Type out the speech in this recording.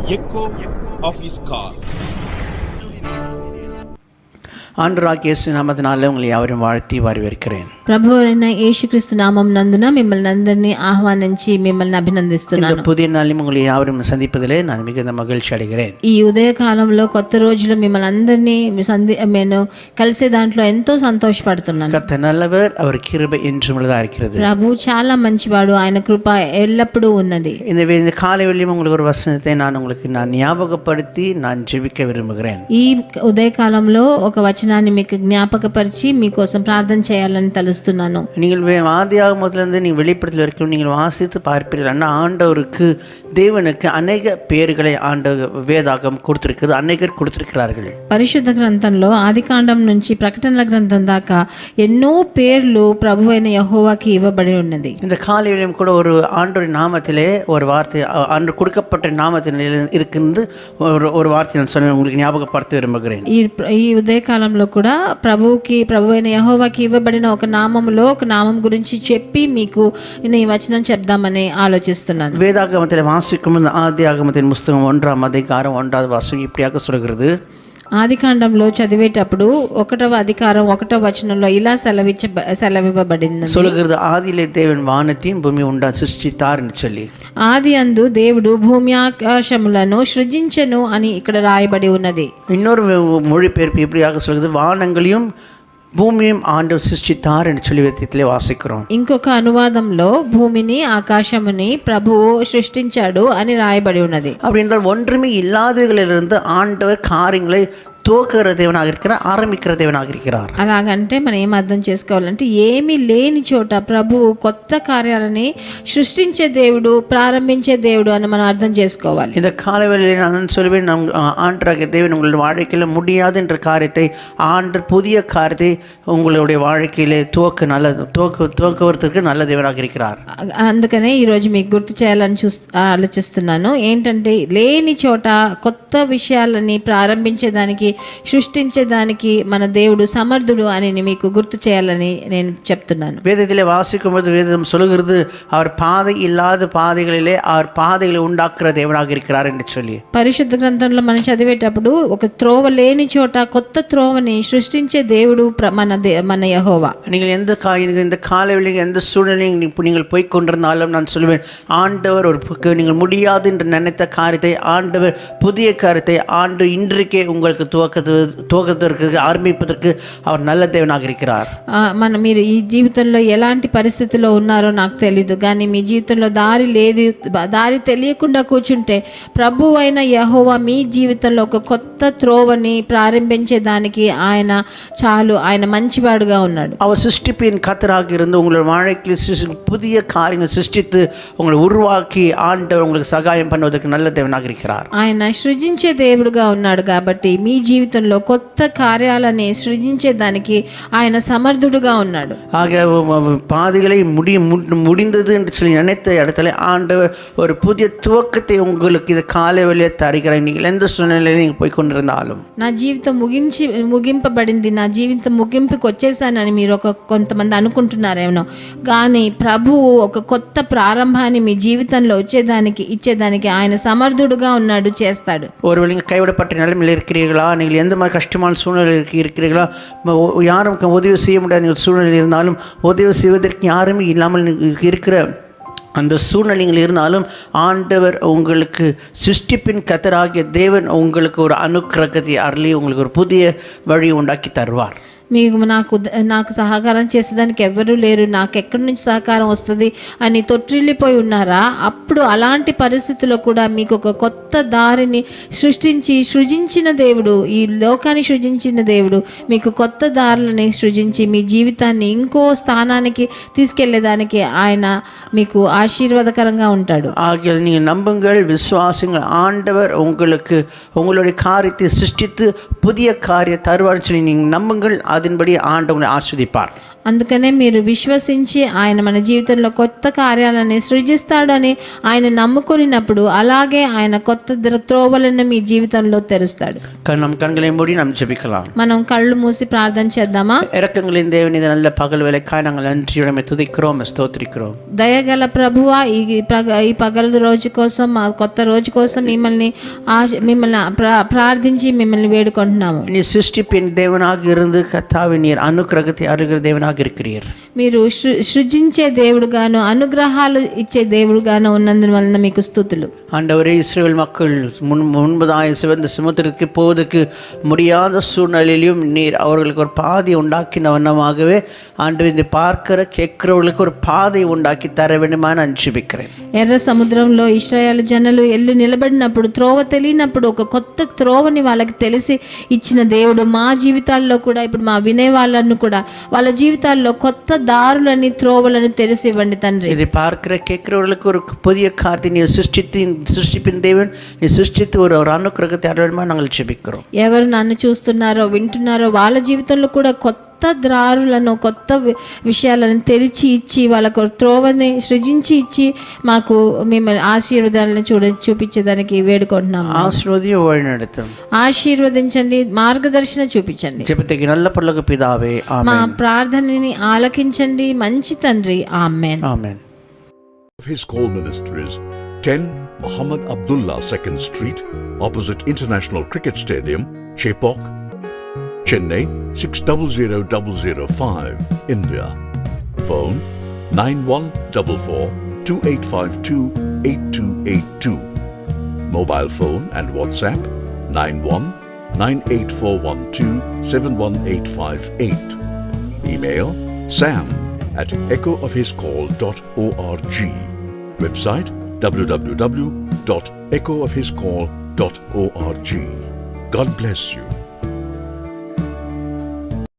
echo of his call. ஆண்டவராகிய இயேசு நாமத்தினாலே உங்களை யாவரையும் வாழ்த்தி வரவேற்கிறேன். ప్రభువైన యేసుక్రీస్తు నామం నందున మిమ్మల్ని అందరినీ ఆహ్వానించి మిమ్మల్ని అభినందిస్తున్నాను. இந்த புதிய நாளில் உங்களை யாவரையும் சந்திப்பதிலே நான் மிகுந்த மகிழ்ச்சி அடைகிறேன். ఈ ఉదయ కాలంలో కొత్త రోజులో మిమ్మల్ని అందరినీ నేను కలిసే దాంట్లో ఎంతో సంతోషపడుతున్నాను. கர்த்தர் நல்லவர், அவர் கிருபை என்றும் உள்ளதா இருக்கிறது. ప్రభు చాలా మంచివాడు, ఆయన కృప ఎల్లప్పుడూ ఉన్నది. இந்த காலை வேளையிலும் உங்களுக்கு ஒரு வசனத்தை உங்களுக்கு ஞாபகப்படுத்தி நான் ஜெபிக்க விரும்புகிறேன். ఈ ఉదయ కాలంలో ఒక వచనాన్ని మీకు జ్ఞాపకపరిచి మీకోసం ప్రార్థన చేయాలని తలుస్తున్నాను. நீங்கள் ஆதியாகமத்திலிருந்து நீங்கள் வெளிப்படுத்தல் வரைக்கும் நீங்கள் வாசித்து பார்ப்பீர்கள். ஆண்டவருக்கு தேவனுக்கு அநேக பேர்களை வேதாகம் கொடுத்திருக்கிறது, அநேகர் கொடுத்திருக்கிறார்கள். పరిశుద్ధ గ్రంథంలో ఆదికాండం నుంచి ప్రకటనల గ్రంథం దాకా ఎన్నో పేర్లు ప్రభువైన యెహోవాకి ఇవ్వబడి ఉన్నది. இந்த காலையிலும் கூட ஒரு ஆண்டவரின் நாமத்திலே ஒரு வார்த்தை அன்று கொடுக்கப்பட்ட நாமத்திலே இருக்கிறது ஒரு வார்த்தை நான் சொன்ன உங்களுக்கு ஞாபகப்படுத்த விரும்புகிறேன். ఈ ఉదయ కాలంలో కూడా ప్రభువైన యెహోవాకి ఇవ్వబడిన ఒక నామములో ఒక నామం గురించి చెప్పి మీకు ఈ వచనం చెప్దామని ఆలోచిస్తున్నాను. வேதாகமத்தில் வாசிக்கும் ஆதியாகமத்தின் புத்தகம் 1ஆம் அதிகாரம் 1வது வசனம் இப்படியாக சொல்கிறது. ఆదికాండంలో చదివేటప్పుడు 1వ అధికారం 1వ వచనంలో ఇలా సెలవివ్వబడింది. சொல்கிறது, ஆதியிலே தேவன் வானத்தையும் பூமி சிருஷ்டித்தார் என்று சொல்லி. ఆది అందు దేవుడు భూమి ఆకాశములను సృజించెను అని ఇక్కడ రాయబడి ఉన్నది. இன்னொரு மொழிபெயர்ப்பு இப்படியாக சொல்கிறது, வானங்களையும் பூமியும் ஆண்டவர் சிருஷ்டித்தார் என்று சொல்லி வேதத்திலே வாசிக்கிறோம். ఇంకొక అనువాదంలో భూమిని ఆకాశముని ప్రభువు సృష్టించాడు అని రాయబడి ఉన్నది. அப்படி என்றால் ஒன்றுமே இல்லாதவர்களிலிருந்து ஆண்டவர் காரியங்களை తోకర దేవునాగా இருக்கிறார், ఆరంభిக்கிற దేవునాగా இருக்கிறார். అలాగంటే మనం ఏం అర్థం చేసుకోవాలంటే ఏమీ లేని చోట ప్రభువు కొత్త కార్యాలని సృష్టించే దేవుడు, ప్రారంభించే దేవుడు అని మనం అర్థం చేసుకోవాలి. இந்த காலவெளியில் நான் சொல்வேன், நம் ஆண்டவராகிய தேவன் உங்களுடைய வாழ்க்கையில் முடியாது என்ற காரியத்தை ஆண்டவர் புதிய காரியத்தை உங்களுடைய வாழ்க்கையிலே துவக்குவதற்கு நல்ல దేవునాగా இருக்கிறார். అందుకనే ఈరోజు మీకు గుర్తు చేయాలని ఆలోచిస్తున్నాను. ఏంటంటే లేని చోట కొత్త విషయాలని ప్రారంభించేదానికి, సృష్టించేదానికి మన దేవుడు సమర్థుడు అని మీకు గుర్తు చేయాలని నేను చెప్తున్నాను. வேதத்திலே வாசிக்கும்போது வேதம் சொல்கிறது, அவர் பாதை இல்லாத பாதைகளிலே அவர் பாதைகளை உண்டாக்குற தேவனாக இருக்கிறார் என்று சொல்லி. పరిశుద్ధ గ్రంథంలో మనం చదివేటప్పుడు ఒక త్రోవ లేని చోట కొత్త త్రోవని సృష్టించే దేవుడు మన యెహోవా. நீங்கள் இந்த காலையில் எந்த சூழ்நிலையில் நீங்கள் போய் கொண்டிருந்தாலும் நான் சொல்வேன், ஆண்டவர் நீங்கள் முடியாது என்று நினைத்த காரியத்தை ஆண்டவர் புதிய காரியத்தை இன்றைக்கே உங்களுக்கு துவக்கத்திற்கு ஆரம்பிப்பதற்கு அவர் நல்ல தேவனாக இருக்கிறார். మీరు ఈ జీవితంలో ఎలాంటి పరిస్థితుల్లో ఉన్నారో నాకు తెలియదు, కానీ మీ జీవితంలో దారి తెలియకుండా కూర్చుంటే ప్రభు అయిన యెహోవా మీ జీవితంలో ఒక కొత్త త్రోవని ప్రారంభించేదానికి ఆయన మంచివాడుగా ఉన్నాడు. அவர் சிருஷ்டிப்பின் கர்த்தராக இருந்து உங்களுடைய வாழ்க்கையில் புதிய காரியங்கள் சிருஷ்டித்து உங்களை உருவாக்கி ஆண்டவர் உங்களுக்கு சகாயம் பண்ணுவதற்கு நல்ல தேவனாக இருக்கிறார். ఆయన సృజించే దేవుడుగా ఉన్నాడు కాబట్టి మీ జీవితంలో కొత్త కార్యాలని సృజించేదానికి ఆయన సమర్థుడుగా ఉన్నాడు. ஆக பாதைகளை முடிந்தது என்று சொல்லி நினைத்த இடத்துல ஆண்டவர் ஒரு புதிய துவக்கத்தை உங்களுக்கு இந்த காலை வழியை தருகிறார். நீங்கள் எந்த சூழ்நிலையில் நீங்கள் போய் கொண்டிருந்தாலும் నా జీవితం ముగింపబడింది, నా జీవితం ముగింపుకి వచ్చేసానని మీరు కొంతమంది అనుకుంటున్నారేమో, కానీ ప్రభువు ఒక కొత్త ప్రారంభాన్ని మీ జీవితంలో ఇచ్చేదానికి ఆయన సమర్థుడుగా ఉన్నాడు, చేస్తాడు. ஒருவேளை நீங்கள் கைவிடப்பட்ட நிலைமையில் இருக்கிறீர்களா, நீங்கள் எந்த மாதிரி கஷ்டமான சூழ்நிலையில் இருக்கிறீர்களா, யாரும் உதவி செய்ய முடியாத சூழ்நிலையில் இருந்தாலும் உதவி செய்வதற்கு யாருமே இல்லாமல் இருக்கிற அந்த சூழ்நிலைகள் இருந்தாலும் ஆண்டவர் உங்களுக்கு சிருஷ்டிப்பின் கர்த்தராகிய தேவன் உங்களுக்கு ஒரு அனுக்கிரகத்தை அருளி உங்களுக்கு ஒரு புதிய வழி உண்டாக்கி தருவார். నాకు సహకారం చేసేదానికి ఎవరూ లేరు, నాకు ఎక్కడి నుంచి సహకారం వస్తుంది అని తొట్టిల్లిపోయి ఉన్నారా? అప్పుడు అలాంటి పరిస్థితుల్లో కూడా మీకు ఒక కొత్త దారిని సృజించిన దేవుడు, ఈ లోకాన్ని సృజించిన దేవుడు మీకు కొత్త దారులని సృజించి మీ జీవితాన్ని ఇంకో స్థానానికి తీసుకెళ్లేదానికి ఆయన మీకు ఆశీర్వాదకరంగా ఉంటాడు. நீங்கள் நம்புங்கள், விசுவாசிங்கள், ஆண்டவர் உங்களுக்கு உங்களுடைய காரியத்தை சிருஷ்டித்து புதிய காரிய தருவார் சொல்லி நீங்கள் நம்புங்கள், அதன்படி ஆண்டவரை ஆசீர்வதிப்பார். అందుకనే మీరు విశ్వసించి ఆయన మన జీవితంలో కొత్త కార్యాలని సృజిస్తాడని ఆయన నమ్ముకున్నప్పుడు అలాగే ఆయన కొత్త త్రోవలను మీ జీవితంలో తెరుస్తాడు. நம் கண்களை மூடி நாம் ஜெபிக்கலாம். మనం కళ్ళు మూసి ప్రార్థన చేద్దామా? இரக்கங்களின் தேவன் இந்த நல்ல பகல் வேளைக்காய் நாங்கள் நன்றியுடன் துதிக்கிறோம், ஸ்தோத்திரிக்கிறோம். దయగల ప్రభువా, ఈ పగల రోజు కోసం, మా కొత్త రోజు కోసం మిమ్మల్ని ప్రార్థించి మిమ్మల్ని వేడుకుంటున్నాము. நீ சிருஷ்டிப்பின் தேவனாக இருந்து கர்த்தாவே நீர் அனுக்கிரகத்தை அருகிற தேவனாக இருக்கிறீர். మీరు సృజించే దేవుడుగాను అనుగ్రహాలు ఇచ్చే దేవుడుగాను ఉన్నందువలన మీకు స్తుతులు. ஆண்டவரே, இஸ்ரவேல் மக்கள் முன்பதாய் சிவந்த சமுத்திரத்துக்கு போவதற்கு முடியாத சூழ்நிலையிலும் நீர் அவர்களுக்கு ஒரு பாதை உண்டாக்கின வண்ணமாகவே ஆண்டவர் இந்த பார்க்கிற கேட்கிறவர்களுக்கு ஒரு பாதை உண்டாக்கி தர வேண்டுமா நான் ஜெபிக்கிறேன். ఎర్ర సముద్రంలో ఇశ్రాయేలు జనులు ఎల్లి నిలబడినప్పుడు త్రోవ తెలియనప్పుడు ఒక కొత్త త్రోవని వాళ్ళకి తెలిసి ఇచ్చిన దేవుడు మా జీవితాల్లో కూడా ఇప్పుడు మా వినే వాళ్ళను కూడా వాళ్ళ జీవితాల్లో కొత్త దారులని త్రోవలను తెలిసి ఇవ్వండి తండ్రి. இதை பார்க்கிற கேட்கிறவர்களுக்கு ஒரு புதிய காரியத்தை நீ சிருஷ்டிப்பின் தேவன் நீ சிருஷ்டித்து ஒரு அனுக்கிரகத்தை அருள வேண்டுமா நாங்கள் ஜெபிக்கிறோம். ఎవరు నన్ను చూస్తున్నారో వింటున్నారో వాళ్ళ జీవితంలో కూడా కొత్త దారులను కొత్త విషయాలను తెరిచి ఇచ్చి వాళ్ళకు త్రోవని సృజించి ఇచ్చి మాకు మిమ్మల్ని ఆశీర్వాదాలను చూపించేదానికి వేడుకుంటున్నాము. ஆசீர்வதியும் வழிநடத்தும், ఆశీర్వదించండి, మార్గదర్శనం చూపించండి. ஜெபத்துக்கு நல்ல పరలోక పితావే, ఆమేన్. మా ప్రార్థనని ఆలకించండి మంచి తండ్రి, ఆమేన్. ఆమేన్. His Call Ministries, 10 Muhammad Abdullah 2nd Street, opposite International Cricket Stadium, Chepauk, Chennai 600005, India. Phone 914428528282. Mobile phone and WhatsApp 919841271858. Email sam@echoofhiscall.org. Website www.echoofhiscall.org. God bless you.